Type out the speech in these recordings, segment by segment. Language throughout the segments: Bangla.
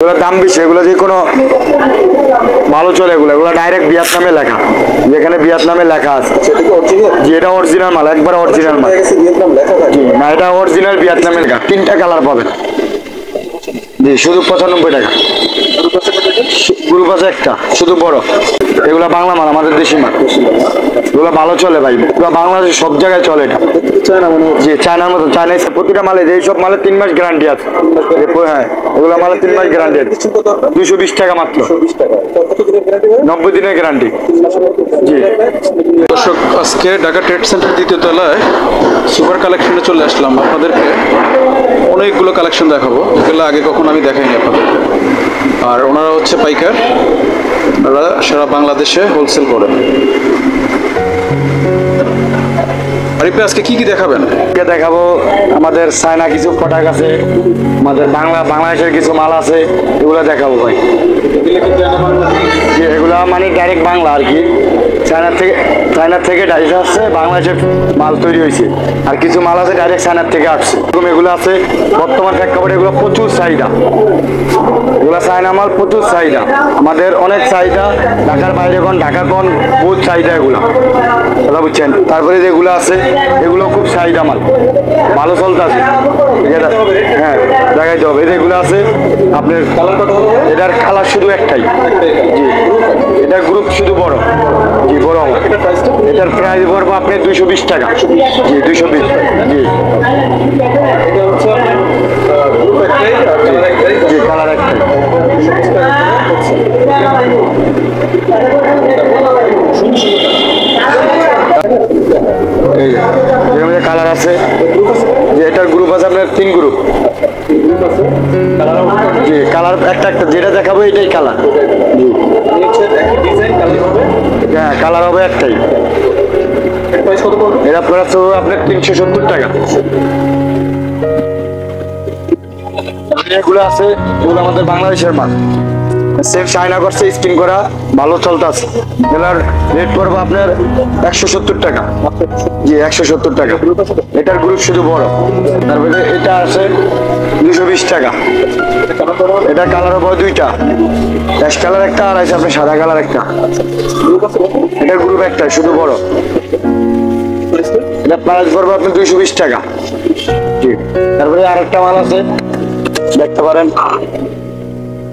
এগুলোর দাম বেশি, এগুলো যে কোনো ভালো চলে, এগুলো এগুলো ডাইরেক্ট ভিয়েতনামে লেখা, যেখানে ভিয়েতনামে লেখা আছে যে এটা অরিজিনাল মাল, একবার অরিজিনাল মাল। না, এটা অরিজিনাল ভিয়েতনামে লেখা। 3টা কালার পাবেন জি, শুধু 95 টাকা। গ্রুপ আছে একটা, শুধু বড়। এগুলো বাংলা মাল, আমাদের দেশি মাল, এগুলো ভালো চলে ভাই, এগুলো বাংলাদেশে সব জায়গায় চলে। এটা জি চায়নার মতো, চাইনিজ প্রতিটা মালে, এইসব মালে 3 মাস গ্যারান্টি আছে। হ্যাঁ, এগুলো মালে 3 মাস গ্যারান্টি আছে। 220 টাকা মাত্র, 90 দিনের গ্যারান্টি। জি দর্শক, আজকে ঢাকা ট্রেড সেন্টার 2য় তলায় সুপার কালেকশনে চলে আসলাম। আপনাদেরকে অনেকগুলো কালেকশন দেখাবো, যেগুলো আগে কখনো আমি দেখাইনি আপনাদেরকে। আর ওনারা হচ্ছে পাইকার, ওনারা সারা বাংলাদেশে হোলসেল করেন। আরিফ, আজকে কি কি দেখাবেন? দেখাবো আমাদের চায়না কিছু প্রোডাক্ট আছে, আমাদের বাংলাদেশের কিছু মাল আছে, এগুলো দেখাবো ভাই। এগুলা মানে ডাইরেক্ট বাংলা আর কি, চায়নার থেকে ডাইরেক্ট আসছে, বাংলাদেশের মাল তৈরি হয়েছে। আর কিছু মাল আছে ডাইরেক্ট চায়নার থেকে আসছে। এগুলো আছে বর্তমান প্রেক্ষাপটে, এগুলো প্রচুর চাহিদা। এগুলো চায়না মাল প্রচুর চাহিদা, আমাদের অনেক চাহিদা। ঢাকার বাইরে কোন, ঢাকা কোন, বহুত চাহিদা এগুলা, কথা বুঝছেন। তারপরে যেগুলো আছে এগুলো খুব চাহিদা মাল, ভালো চলতে আছে। হ্যাঁ, দেখাইতে হবে। এগুলো আছে আপনার, এটার কালার শুধু একটাই। জি, এটার গ্রুপ শুধু বড়। জি বড় আমার। এটার প্রাইস পড়বো আপনি 220 টাকা। জি 220। জি জি, কালার একটাই। এই কালার আছে, যে এটার গ্রুপ আছে আপনার 3 গ্রুপ। জি কালার একটা, যেটা দেখাবো এটাই কালার। হ্যাঁ, কালার হবে একটাই। এটা প্রাইস আপনার 370 টাকা। এগুলো আছে, এগুলো আমাদের বাংলাদেশের মাল, সেম চায়না করছে, স্টিং করা, ভালো চলতেছে। এগুলোর রেট পড়বো আপনার 170 টাকা। জি 170 টাকা। এটার গ্রুপ শুধু বড়। তারপরে এটা আছে 220 টাকা। এটা কালার হবে 2টা, অ্যাশ কালার একটা, আর আছে আপনার সাদা কালার একটা। এটার গ্রুপ একটা, শুধু বড়। এটা প্রাইস পড়বে আপনার 220 টাকা। জি, তারপরে আরেকটা মাল আছে, দেখতে পারেন।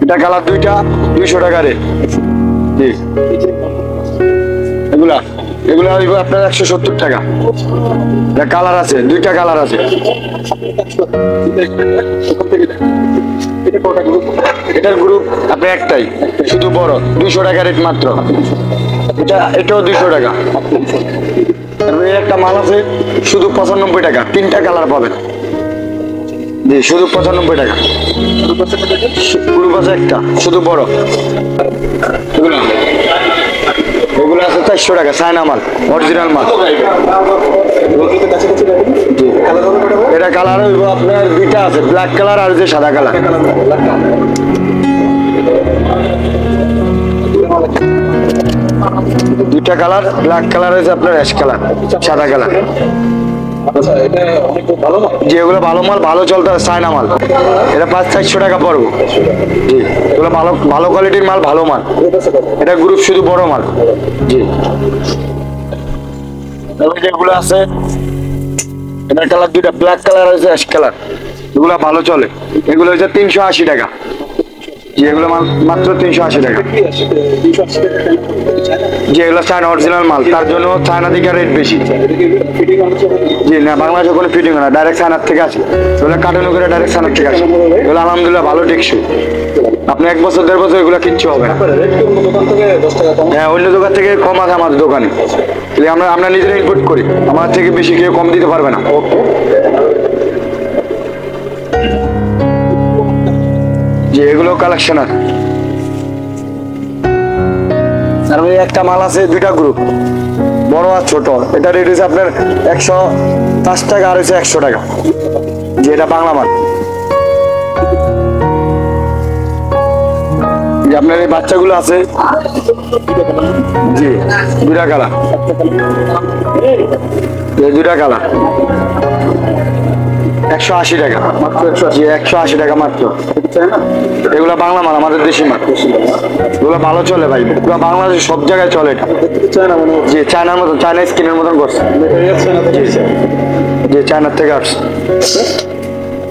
এটা কালার 2টা, 200 টাকা রেট। জি, এগুলা আপনার 170 টাকা। এটা কালার আছে, 2টা কালার আছে। এটার গ্রুপ আপনার একটাই, শুধু বড়, 200 টাকা রেট মাত্র। এটাও 200 টাকা। তারপরে একটা মাল আছে শুধু 95 টাকা, 3টা কালার পাবেন। জি, শুধু 95 টাকা। গ্রুপ আছে একটা, শুধু বড়। এগুলো আছে 400 টাকা, চায়না মাল, অরিজিনাল মাল। এটা কালার হইব আপনার 2টা আছে, ব্ল্যাক কালার আর যে সাদা কালার। 2টা কালার, ব্ল্যাক কালার হয়েছে আপনার, অ্যাশ কালার, সাদা কালার। যেগুলো ভালো মাল, ভালো চলতে চায়না মাল, এটা 400 টাকা পড়বো। জি, এগুলো ভালো কোয়ালিটির মাল, ভালো মাল। এটা গ্রুপ শুধু বড় মাল। জি, যেগুলো আছে এটার কালার 2টা, ব্ল্যাক কালার আছে, অ্যাশ কালার। এগুলো ভালো চলে। এগুলো হচ্ছে 380 টাকা। জি, এগুলো মাত্র 380 টাকা। জি, এগুলো চায়না অরিজিনাল মাল, তার জন্য চায়না দিকে রেট বেশি। জি না, বাংলাদেশে কোনো ফিটিং হয় না, ডাইরেক্ট চায়নার থেকে আসে। এগুলো কাটানো করে ডাইরেক্ট চায়নার থেকে আসে। এগুলো আলহামদুলিল্লাহ ভালো টেকসই। আপনি 1 বছর 1.5 বছর এগুলো কিচ্ছু হবে না। হ্যাঁ, অন্য দোকান থেকে কম আছে আমাদের দোকানে। আমরা নিজেরা ইনপুট করি, আমার থেকে বেশি কেউ কম দিতে পারবে না। জি, এগুলো কালেকশন আছে। তারপরে একটা মাল আছে, 2টা গ্রুপ, বড় আর ছোট। এটা রেট হচ্ছে আপনার 105 টাকা, আর হচ্ছে 100 টাকা। জি, এটা বাংলা মাল। আপনার এই বাচ্চাগুলো আছে, জি 2টা কালার। 2টা কালার। 180 টাকা মাত্র 180। জি 180 টাকা মাত্র। চাই না এগুলো বাংলা মাল, আমাদের দেশি মাল, এগুলো ভালো চলে ভাই, এগুলো বাংলাদেশে সব জায়গায় চলে এটা। চাই না মনে হচ্ছে জি চায়নার মতন, চায়না স্কিনের মতন করছে। মেটেরিয়াল চাই না তো চাইছে জি চায়নার থেকে আসছে।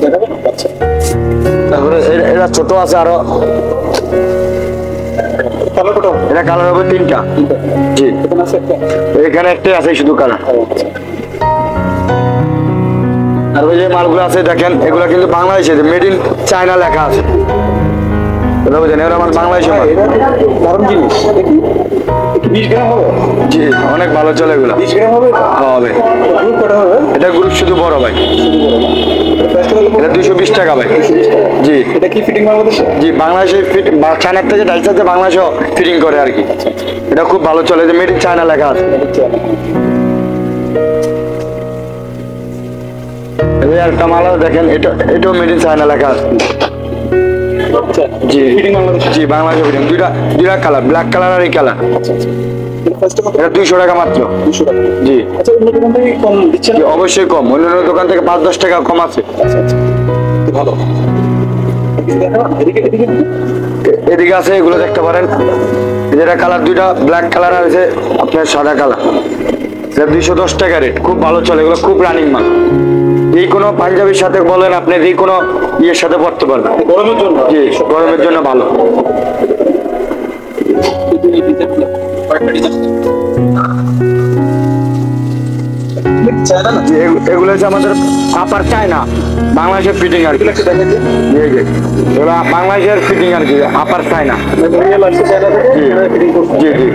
দেখাবেন? আচ্ছা তারপরে এরা ছোট আছে আরো, কালার কত এটা কালার হবে 3টা। জি এখানে আছে একটা এখানে একটাই আছে শুধু কালার। আচ্ছা আর ওই যে মালগুলো আছে দেখেন, এগুলো কিন্তু বাংলাদেশে মেড ইন চায়না লেখা আছে, এটা বুঝেন, এগুলো আমার বাংলাদেশে মাল। এটা দারুণ জিনিস দেখি 20 গ্রাম হবে জি অনেক ভালো চলে এগুলো। 20 গ্রাম হবে হবে গ্রুপ কটা হবে এটা গ্রুপ শুধু বড় ভাই, এটা 220 টাকা ভাই। জি এটা কি ফিটিং বাংলাদেশে জি বাংলাদেশে ফিট, চায়নার থেকে ডাইসাতে বাংলাদেশে ফিটিং করে আর কি। এটা খুব ভালো চলে, যে মেড ইন চায়না লেখা আছে। এই একটা মাল আছে দেখেন, এটাও মেড ইন চায়না লেখা আছে। জি ফিটিং বাংলাদেশে জি বাংলাদেশে ফিটিং, দুইটা কালার, ব্ল্যাক কালার আর এই কালার। ফার্স্ট টাইম এটা 200 টাকা মাত্র। 200 টাকা জি আচ্ছা অন্য দোকান থেকে কম দিচ্ছে জি, না অবশ্যই কম, অন্যান্য দোকান থেকে 5-10 টাকা কম আছে। আচ্ছা আচ্ছা তো ভালো কিছু দেখাও এদিকে এদিকে এদিকে আছে, এগুলো দেখতে পারেন। যেটা কালার দুইটা, ব্ল্যাক কালার আর আছে আপনার সাদা কালার। এটা 210 টাকা রেট, খুব ভালো চলে, এগুলো খুব রানিং মাল। এই কোনো পাঞ্জাবির সাথে বলেন, আপনি এই কোনো ইয়ের সাথে পড়তে পারবেন। গরমের জন্য জি গরমের জন্য ভালো। চায়না না জি, এগুলো হচ্ছে আমাদের আপার চায়না, বাংলাদেশের ফিটিং আর কি। এগুলো একটু দেখাই দিই জি জি এগুলো বাংলাদেশের ফিটিং আর কি, আপার চায়না। মেটেরিয়াল আসছে চায়না থেকে জি এখানে ফিটিং করছে জি জি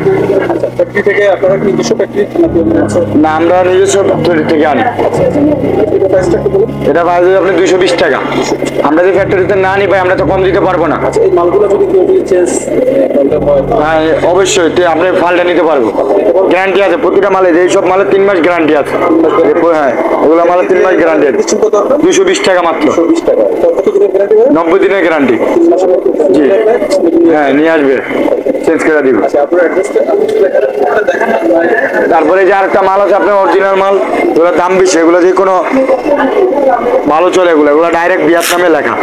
আচ্ছা ফ্যাক্টরি থেকে আপনারা কি নিজস্ব ফ্যাক্টরি নাকি অন্য আছে না, আমরা নিজস্ব ফ্যাক্টরি থেকে আনি। এটা প্রাইসটা একটু বলুন এটা প্রাইস আপনি 220 টাকা। আমরা যে ফ্যাক্টরিতে না নিই ভাই, আমরা তো কম দিতে পারবো না। আচ্ছা এই মালগুলো যদি কেউ যদি চেঞ্জ হয় হ্যাঁ অবশ্যই, তো আপনি ফালটা নিতে পারবো, গ্যারান্টি আছে প্রতিটা মালে, এইসব মালে 3 মাস গ্যারান্টি আছে। হ্যাঁ এগুলো মালে 3 মাস গ্যারান্টি আছে। কিছু কত আপনার 220 টাকা মাত্র, 20 টাকা কত দিনের গ্যারান্টি হবে 90 দিনের গ্যারান্টি। জি হ্যাঁ নিয়ে আসবে, চেঞ্জ করে দিব। আচ্ছা আপনার অ্যাড্রেসটা দেখেন তারপরে যে আরেকটা মাল আছে আপনার অরিজিনাল মাল, এগুলো দাম বেশি, এগুলো যে কোনো ভালো চলে, এগুলো ডাইরেক্ট ভিয়েতনামে লেখা,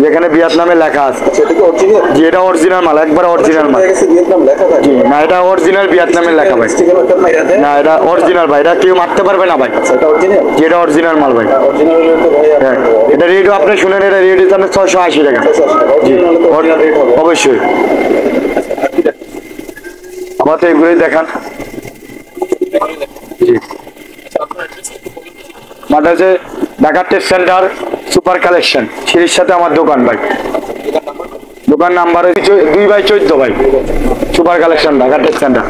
যেখানে ভিয়েতনামে লেখা আছে। সেটা কি অরিজিনাল যে এটা অরিজিনাল মাল, একবার অরিজিনাল মাল। ভিয়েতনাম লেখা থাকে জি না, এটা অরিজিনাল ভিয়েতনামে লেখা ভাই। স্টিকার একটা মাইরা দেয় না এটা অরিজিনাল ভাই, এটা কেউ মারতে পারবে না ভাই। এটা অরিজিনাল যে এটা অরিজিনাল মাল ভাই। অরিজিনাল হলে তো ভাই হ্যাঁ এটা রেটও আপনি শুনেন, এটা রেট হচ্ছে আপনার 680 টাকা। জি অরিজিনাল তো অরিজিনাল রেট হবে অবশ্যই। আমার তো এগুলোই দেখান। জি মাঠে আছে Dhaka tex centre super collection, সিঁড়ির সাথে আমার দোকান ভাই। দোকান নাম্বার 2/14 ভাই, super collection Dhaka tex centre.